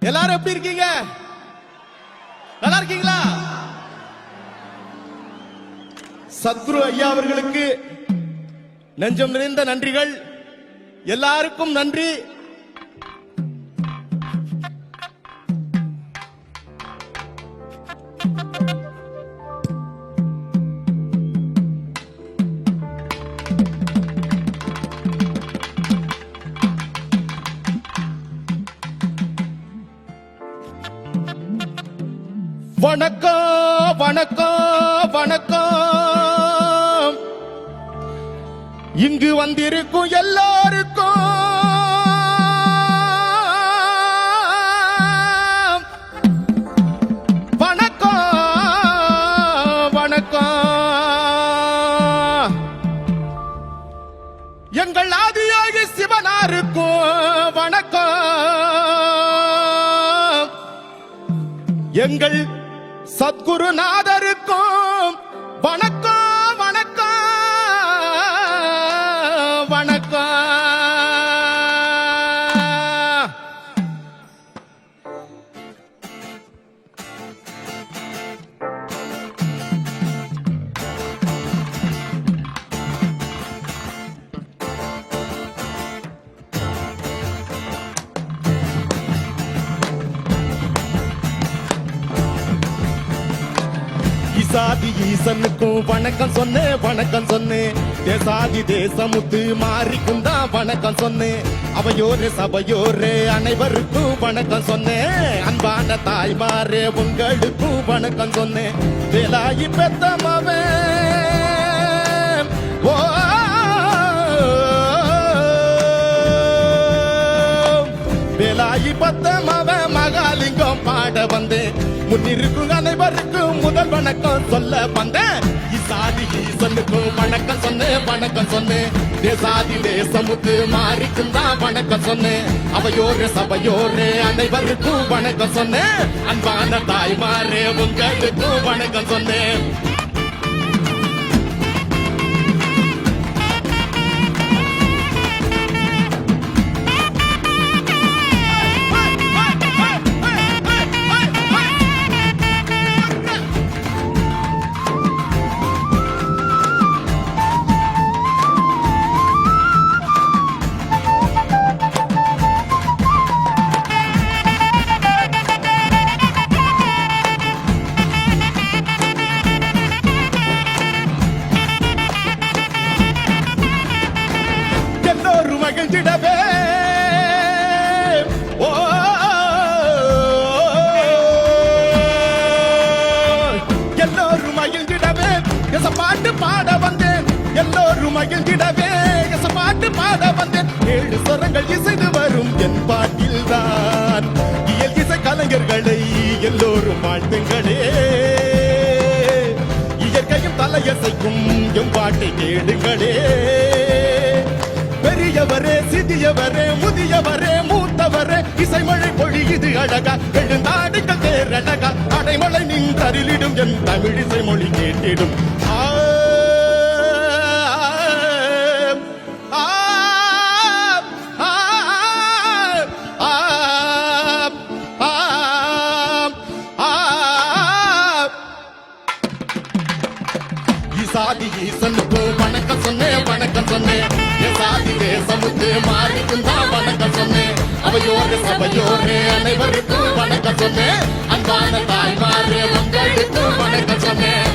எல்லாரும் எப்படி இருக்கீங்க? நல்லா இருக்கீங்களா? சத்குரு ஐயா அவர்களுக்கு நெஞ்சம் நிறைந்த நன்றிகள். எல்லாருக்கும் நன்றி. வணக்கம் வணக்கம் வணக்கம். இங்கு வந்திருக்கும் எல்லாருக்கும் வணக்கம் வணக்கம். எங்கள் ஆதியோகி சிவனாருக்கும் வணக்கம். எங்கள் சத்குருநாதருக்கும் வணக்கம் வணக்கம் வணக்கம். ஈசாதி ஈசனுக்கும் வணக்கம் சொன்னேன் வணக்கம் சொன்னேன். தேசாதி தேசமுத்து மாறிக்கும் தான் வணக்கம் சொன்னேன். அவையோரே சபையோரே அனைவருக்கும் வணக்கம் சொன்னேன். அன்பான தாய்மாரே உங்களுக்கும் வணக்கம் சொன்னேன். வேலாயி பெத்தமவே ஓ வேலாயி பத்தமவ மகாலிங்கம் பாட வந்தேன். முன்னிருக்கும் அனைவருக்கும் முதல் வணக்கம் சொல்ல வந்தேன். ஈசாதி ஈசனுக்கும் வணக்கம் சொன்னேன் வணக்கம் சொன்னேன். தேசாதி தேசமுத்து மாறிக்கும் தான் வணக்கம் சொன்னேன். அவையோரே சபையோரே அனைவருக்கும் வணக்கம் சொன்னேன். அன்பான தாய்மாரே உங்களுக்கும் வணக்கம் சொன்னேன். மகிழ்ந்திடவே ஓ எல்லோரும் மகிழ்ந்திடவே எச பாட்டு பாட வந்தேன். எல்லோரும் மகிழ்ந்திடவே எச பாட்டு பாட வந்தேன். 7 ஸ்வரங்கள் இசைந்து வரும் என் பாட்டில் தான் இயல் இசை கலைஞர்களை எல்லோரும் வாழ்த்துங்களே. இயற்கையும் தலையசைக்கும் என் பாட்டை கேடுங்களே. பெரியவரே சிறியவரே முதியவரே மூத்தவரே இசைமழை பொழியுது அழகா. எழுந்தாடுங்கள் தேரழகா. அடைமழை நின்றருளிடும் என் தமிழ் இசை மொழி கேட்டிடும். ஈசாதி ஈசனுக்கும் வணக்கம் சொன்னேன் வணக்கம் சொன்னேன். தேசாதி தேசமுத்து மாறிக்கும் தான் வணக்கம் சொன்னேன். அவையோரே சபையோரே அனைவருக்கும் வணக்கம் சொன்னேன். அன்பான தாய்மாரே உங்களுக்கும் வணக்கம் சொன்னேன்.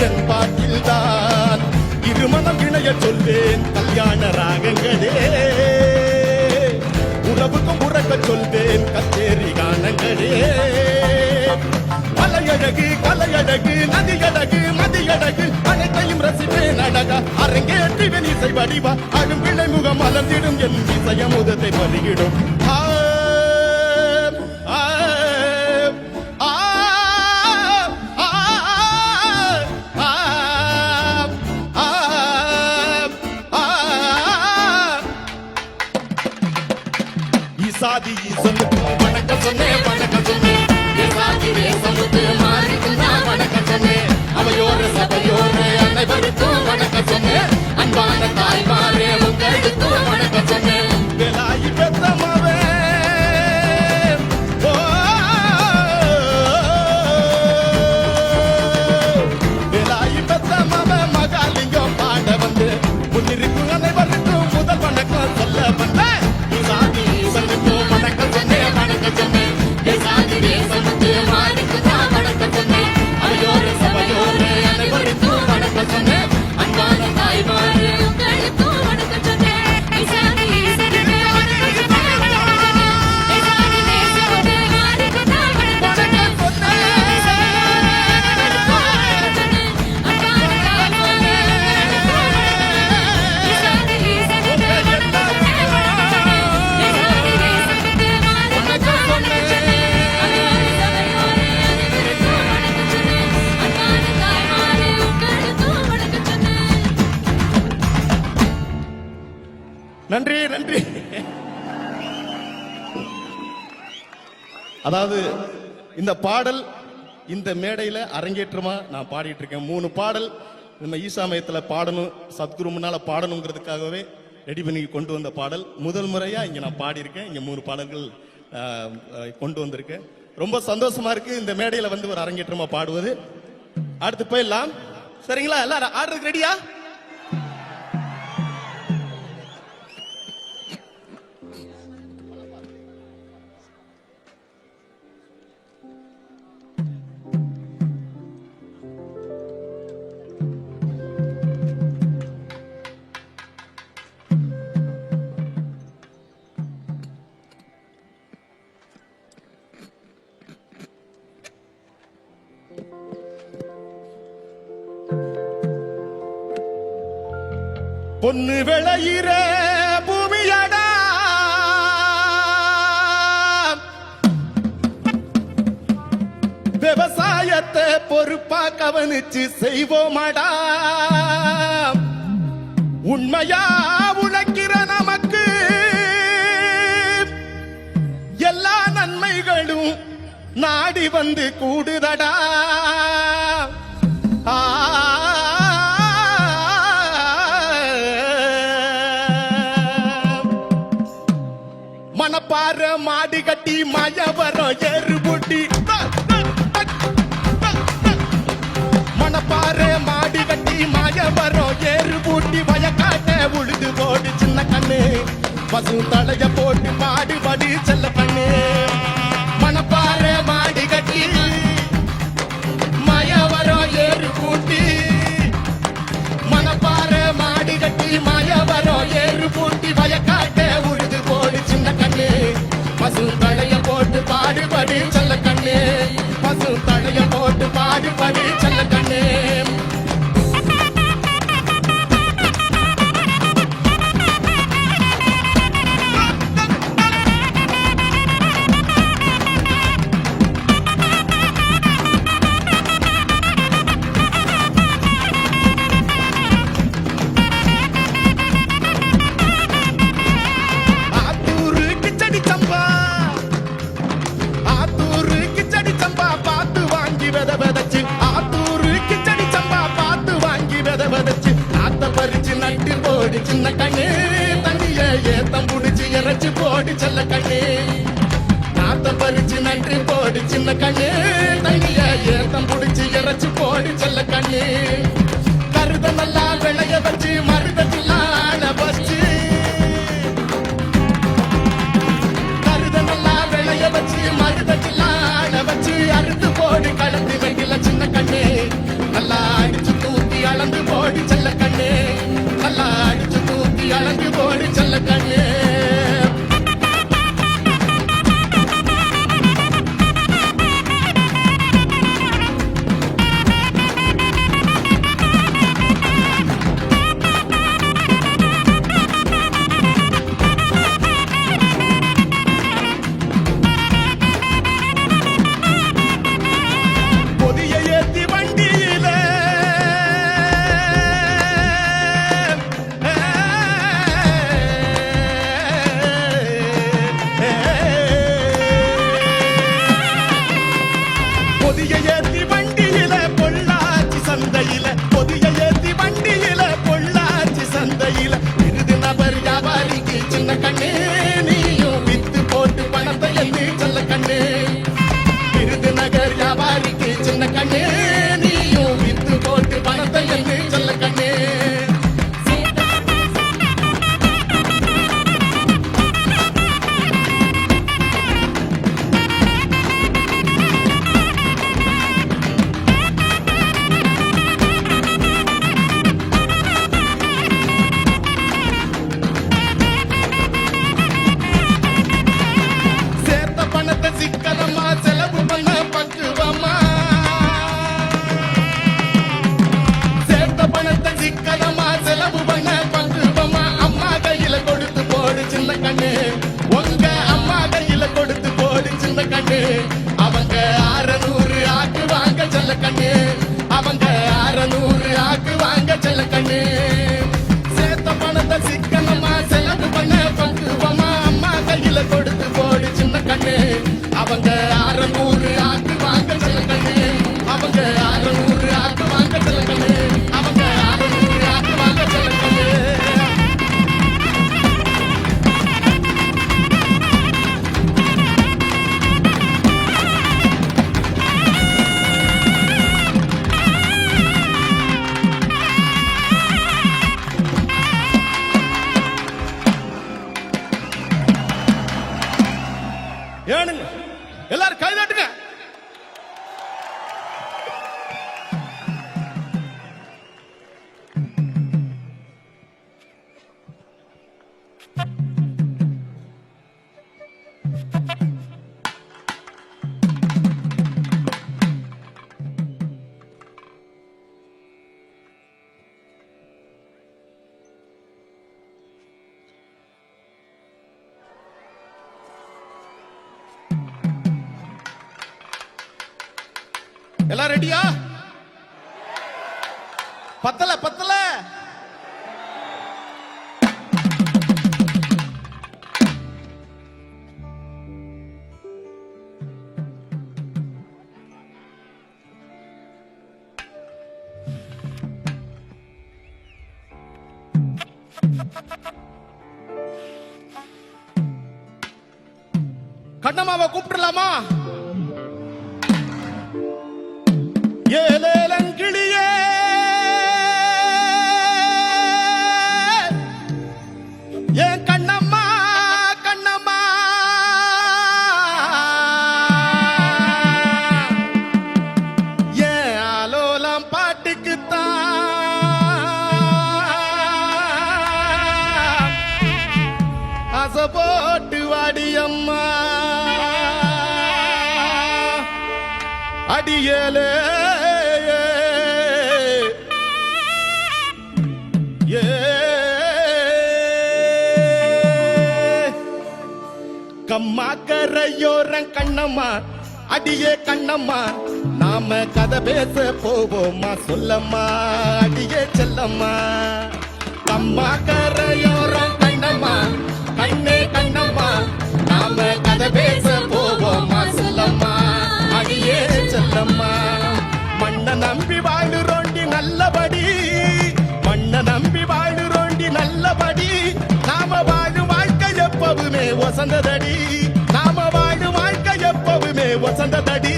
என் பாட்டில் தான். இருமணம் இணைய சொல்வேன் கல்யாண ராகங்களே, உறவுக்கும் உறக்க சொல்வேன் கச்சேரி கானங்களே. மலையழகு கலையழகு நதியழகு மதியழகு அனைத்தையும் ரசிப்பேன் அழகா. அரங்கேற்றுவேன் இசை வடிவா அழும் பிள்ளை முகம் மலர்ந்திடும் என் இசையமுதத்தை பருகிடும். சாதி சொல்லுக்கு வணக்கம் சொன்னேன் வணக்கம் சொன்னேன். வணக்கம் சொன்னேன். அவையோர சபையோர அனைவருக்கும் வணக்கம் சொன்னேன். அன்பான தாய்மாரே உங்களுக்கும் வணக்கம் சொன்னேன். வேலாயி பெத்தமாவே வேலாயி பெத்தமாவே மகாலிங்கம் பாட வந்து முன்னிருக்கும் அனைவருக்கும் முதல் வணக்கம் சொல்ல வந்தேன். நன்றி நன்றி. அதாவது இந்த பாடல் இந்த மேடையில அரங்கேற்றமா நான் பாடிட்டு இருக்கேன். 3 பாடல் நம்ம ஈசாமயத்தில் பாடணும், சத்குரு முன்னால பாடணுங்கிறதுக்காகவே ரெடி பண்ணி கொண்டு வந்த பாடல். முதல் முறையா இங்க நான் பாடியிருக்கேன். இங்க 3 பாடல்கள் கொண்டு வந்திருக்கேன். ரொம்ப சந்தோஷமா இருக்கு இந்த மேடையில வந்து ஒரு அரங்கேற்றமா பாடுவது. அடுத்து போயிடலாம் சரிங்களா? எல்லாரும் ஆடுறதுக்கு ரெடியா? பொன்னு விளையிற பூமியடா, விவசாயத்தை பொறுப்பா கவனிச்சு செய்வோமாடா. உண்மையா உழைக்கிற நமக்கு எல்லா நன்மைகளும் நாடி வந்து கூடுதடா. மணப்பாற மாடி கட்டி மயவரம் ஏறு பூட்டி, மணப்பாற மாடி கட்டி மயவரம் ஏறு பூட்டி வயக்காட்ட உழுது போடு சின்ன கண்ணு, பசு தலைய போட்டு பாடுபடி செல்ல கண்ணு. மணப்பாற மாடி கட்டி மயவரம் ஏறு பூட்டி, மணப்பாற மாடி கட்டி மயவரம் ஏறு பூட்டி வயக்காட்ட உழுது போடு சின்ன கண்ணு, பசு தலைய போட்டு பாடுபடி செல்ல கண்ணு, பசு தலைய போட்டு பாடுபடி செல்ல கண்ணு. சின்ன கண்ணு தண்ணிய ஏத்தம் புடிச்சு இறைச்சு போடு செல்ல கண்ணு, நாத்த பறிச்சு நன்றி போடு சின்ன கண்ணு, தண்ணிய ஏத்தம் புடிச்சு இறைச்சு போடு செல்ல கண்ணு. கருத நல்லா விளைய வச்சு மருதத்தில்லான பச்சு, கருத நல்லா விளைய வச்சு மருதத்தில்லான வச்சு அறுத்து போடு கலந்து வைக்கல சின்ன கண்ணு, நல்லா அடிச்சு சின்ன கண்ணு அவங்க 600 ஆக்குவாங்க செல்ல கண்ணு அவங்க 600 ஆக்குவாங்க செல்ல கண்ணு சேர்த்த பணத்தை சிக்கனமா செலவு பண்ண பக்குவமா அம்மா கையில கொடுத்து போடு சின்ன கண்ணு அவங்க 600 ஆக்குவாங்க செல்ல கண்ணு அவங்க 600 ஆக்குவாங்க செல்ல கண்ணு அவங்க 600 ஆக்குவாங்க செல்ல கண்ணு ஏனுங்க எல்லாரும் கை தட்டுங்க. எல்லாம் ரெடியா? பத்தல பத்தல கண்ணம்மாவை கூப்பிடலாமா? ஏலேலங்கிளியே ஏன் கண்ணம்மா கண்ணம்மா ஏன் ஆலோலம் பாட்டுக்குத்தான் ஆசை போட்டு வாடியம்மா அடியலே கம்மா கரையோரம் கண்ணம்மா அடியே கண்ணம்மா நாம கதை பேச போவோமா சொல்லம்மா அடியே செல்லம்மா கம்மா கரையோரம் கண்ணம்மா கண்ணே கண்ணம்மா நாம கதை பேச போவோமா சொல்லம்மா அடியே செல்லம்மா மண்ண நம்பி வாழுறோண்டி நல்லபடி மண்ண நம்பி வாழுறோண்டி நல்லபடி நாம வாழும் வாழ்க்கை எப்பவுமே வசந்ததடி நாம வாழும் வாழ்க்கை எப்பவுமே வசந்ததடி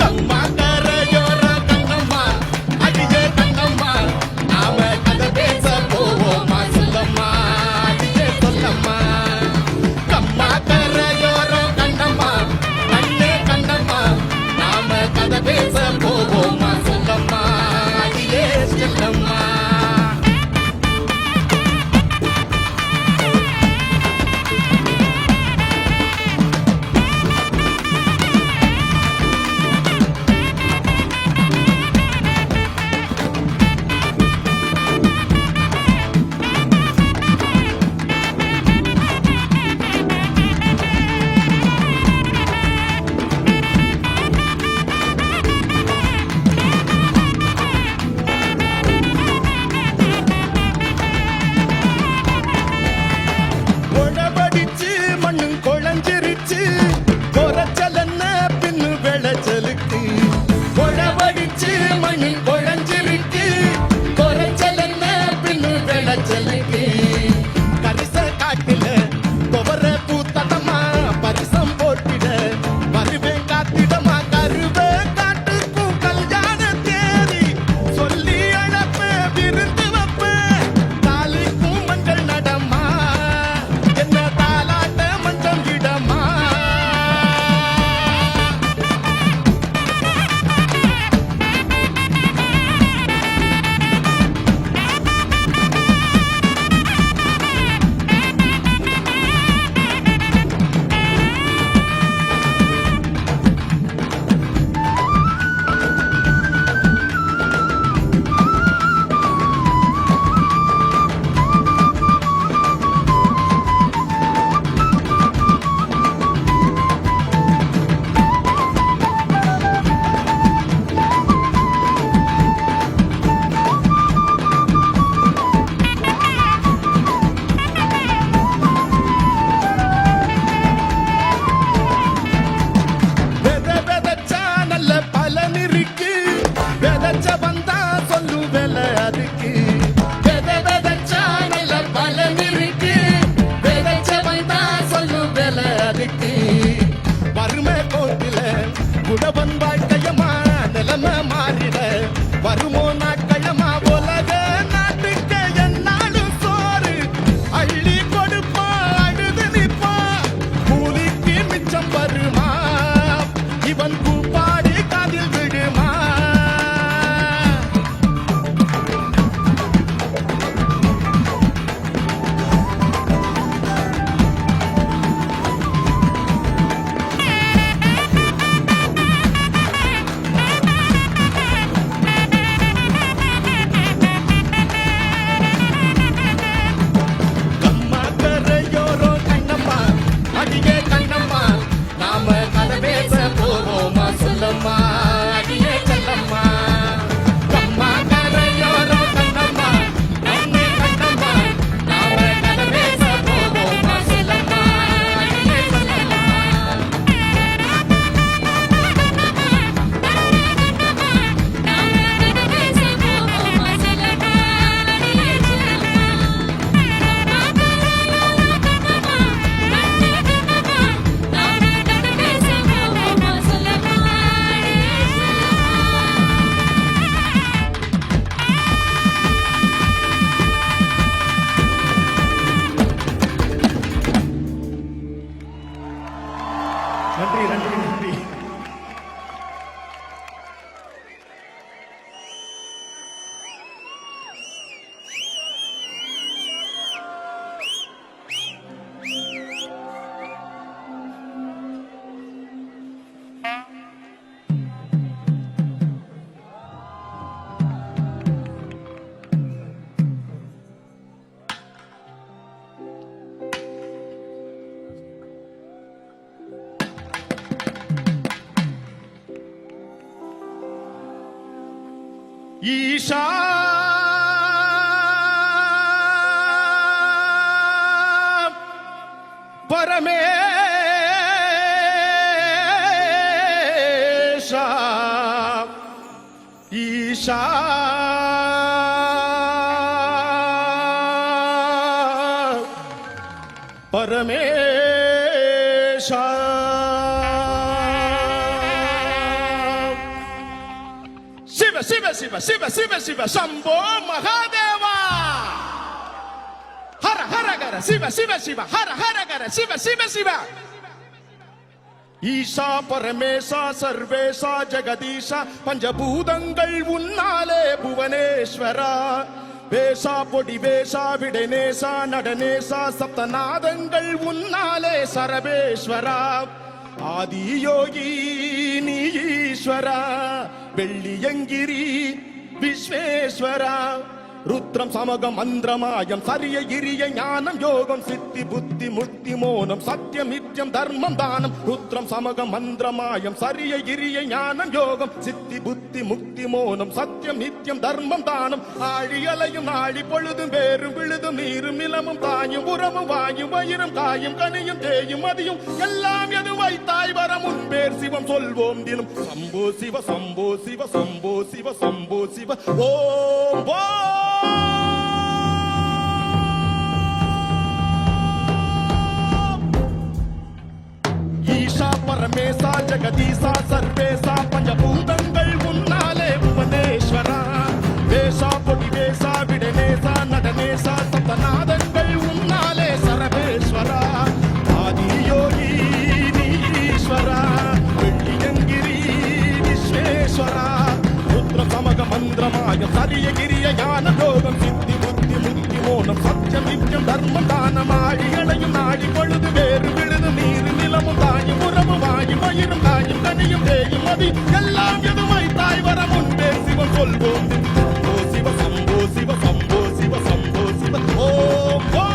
கம்மா கரையோர கண்ணம்மா அடியே கண்ணம்மா நாம கதை பேச போவோமா சொல்லம்மா அடியே சொல்லம்மா கம்மா கரையோர கண்ணம்மா கண்ணே கண்ணம்மா நாம கதை பேச போவோமா சொல்லம்மா அடியே சொல்லம்மா நன்றி நன்றி நன்றி. ஈஷா பரமேஷா ஈஷா பரமேஷா சிவ சிவ சிவ சிவ சிவ சிவ சம்போ மகாதேவா ஹர ஹர கர சிவ சிவ சிவ ஹர ஹர கர சிவ சிவ சிவ ஈஷா பரமேசா சர்வேசா ஜெகதீஷா பஞ்சபூதங்கள் உன்னாலே புவனேஸ்வரா வேஷா பொடி வேஷா விடனேசா நடனேசா சப்தநாதங்கள் உன்னாலே சரபேஸ்வரா ஆதியோகி நீ ஈஸ்வரா வெள்ளியங்கிரி விஸ்வேஸ்வரா ருத்ரம் சமகம் மந்திரமாயம் சரிய கிரிய ஞானம் யோகம் சித்தி புத்தி முக்தி மோனம் சத்தியம் நித்தியம் தர்மம் தானம் ருத்ரம் சமகம் மந்திரமாயம் சரிய கிரிய ஞானம் யோகம் சித்தி புத்தி முக்தி மோனம் சத்தியம் நித்தியம் தர்மம் தானம் ஆழியலையும் நாழி பொழுதும் வேறும் விழுதும் நீரும் நிலமும் தாயும் உரமும் வாயும் வயிறும் காயும் கனியும் தேயும் மதியும் எல்லாம் எது வைத்தாய் வர முன்பேர் சிவம் சொல்வோம் தினம் சம்போ சிவ சம்போ சிவ சம்போ சிவ சம்போ சிவ ஓம் ஓ ஈஷா பரமேசா ஜெகதீசா சர்வேசா பஞ்சபூதங்கள் உன்னாலே புவனேஸ்வரா வேஷா பொடி வேஷா விடனேசா நடனேசா சப்தநாதங்கள் உன்னாலே சரபேஸ்வரா ஆதியோகி நீஸ்வரா வெள்ளியங்கிரி விஸ்வேஸ்வரா ருத்ர சமக மந்திரமாய சரிய கிரிய ஞான யோகம் சித்தி புத்தி முக்தி மோனம் சத்தியம் நித்தியம் தர்மம் தானம் ஆழிகளையும் நாடி பொழுது வேறு விழுது நீரு நிலமும் தாயும் உறவும் வாயும் வயிறும் தாயும் கனியும் தேயும் மதி எல்லாம் எதுமை தாய் வர முன்பே சிவம் சொல்வோம் சம்போ சிவ சம்போ சிவ சம்போ சிவ சம்போ சிவ ஓம் ஓம்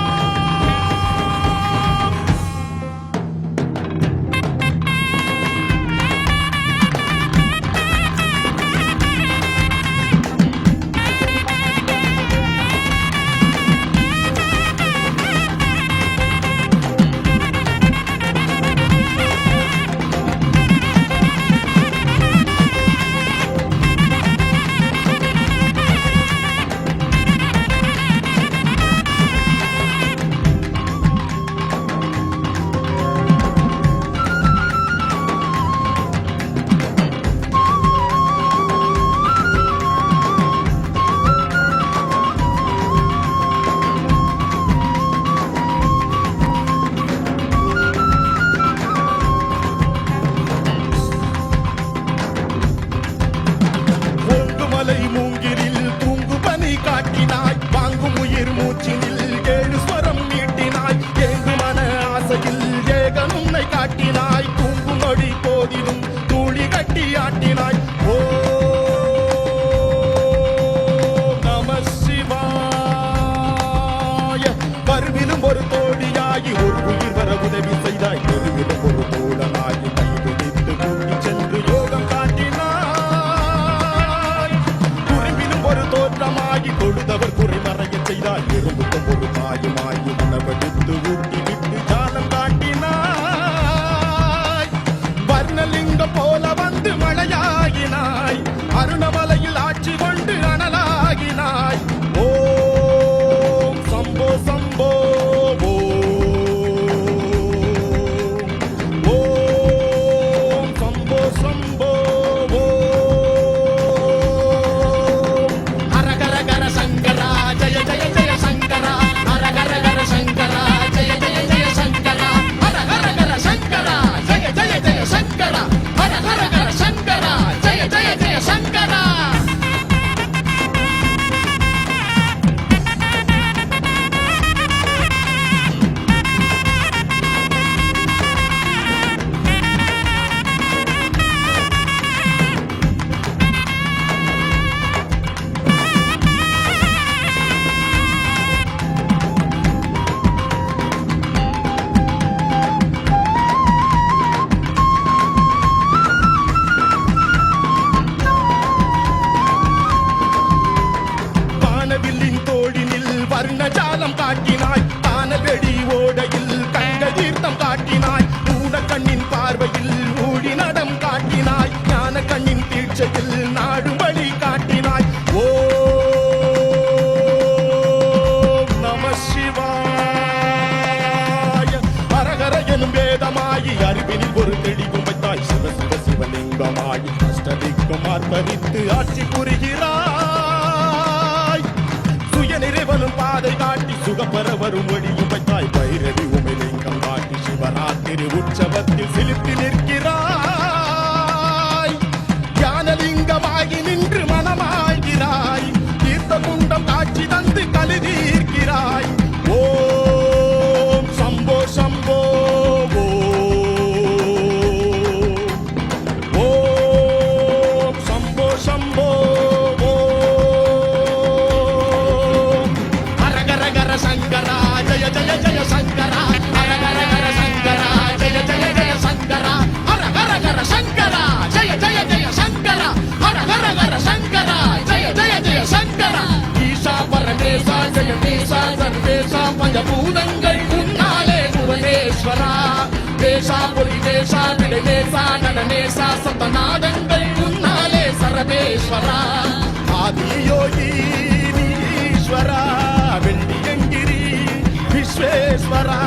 ஆர்ப்பரித்து ஆட்சி புரிகிறாய். சுய நிறைவனும் பாதை காட்டி சுகப்பெற வரும் ஒளியும் வைத்தாய். பைரவி உமைலிங்கம் காட்டி சிவராத்திரி உற்சவத்தில் சிலிர்த்து நிற்கிறாய். ஞானலிங்கமாகி நின்று மனமாகிறாய். தீர்த்த குண்டம் காட்சி தந்து கலி தீர்க்கிறாய். ஓம் சம்போ சம்போ ஓம் சம்போ சம்போ ஹர ஹர ஹர சங்கரா ஜய ஜய ஜய சங்கரா ஹர ஹர ஹர சங்கரா ஜய ஜய ஜய சங்கரா ஹர ஹர ஹர சங்கரா ஜய ஜய ஜய சங்கரா ஹர ஹர ஹர சங்கரா ஜய ஜய ஜய சங்கரா ஈசா பரமேசா ஜெய தேசா சர்வேசா பஞ்சபூதங்கள் உன்னாலே புவனேஸ்வரா தேசா பொலி தேசா விடேசா நடனேசா சப்தநாதங்கள் உன்னாலே சரவேஸ்வரா ஆதியோகி ஈஸ்வரா வெள்ளியங்கிரி விஸ்வேஸ்வரா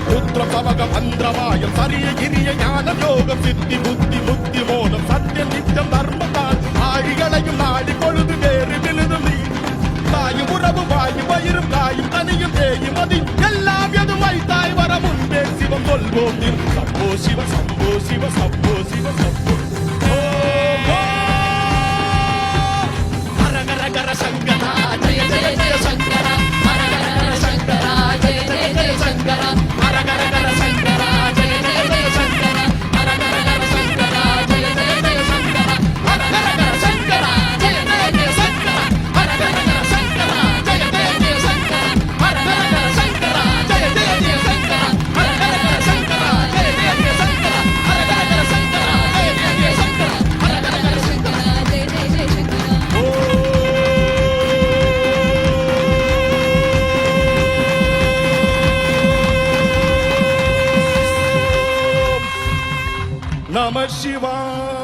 ருத்ர கவக மந்திரமாயம் சரிய கிரிய ஞான யோகம் சித்தி புத்தி முத்தி மோனம் சத்தியம் நித்தியம் தர்மதான் ஆழிகளையும் நாடி பொழுது வேறு விழுதும் நீ தாயும் உறவு வாயும் வயிறும் காயும் தனியும் தேயும் மதி எல்லாம் எது வைத்தாய் வர முன்பே சிவம் சொல்வோம் நின் சம்போ சிவ சம்போ சிவ சம்போ சிவ சம்போ ஓம் ஓம் ஹர ஹர ஹர சங்கரா ஜய ஜய ஜய சங்கரா ஹர ஹர ஹர சங்கரா ஜய ஜய ஜய சங்கரா ஹர ஹர ஹர சங்கரா ஜய ஜய ஜய சங்கரா ஹர ஹர ஹர சங்கரா ஜய ஜய ஜய சங்கரா ஹர ஹர ஹர சங்கரா ஜய ஜய ஜய சங்கரா ஹர ஹர ஹர சங்கரா ஜய ஜய ஜய சங்கரா ஹர ஹர ஹர சங்கரா ஜய ஜய ஜய சங்கரா ஹர ஹர ஹர சங்கரா ஜய ஜய ஜய சங்கரா ஹர ஹர ஹர சங்கரா ஜய ஜய ஜய சங்கரா ஹர ஹர ஹர சங்கரா ஜெய ஜெய ஜெய சங்கரா நம சிவாய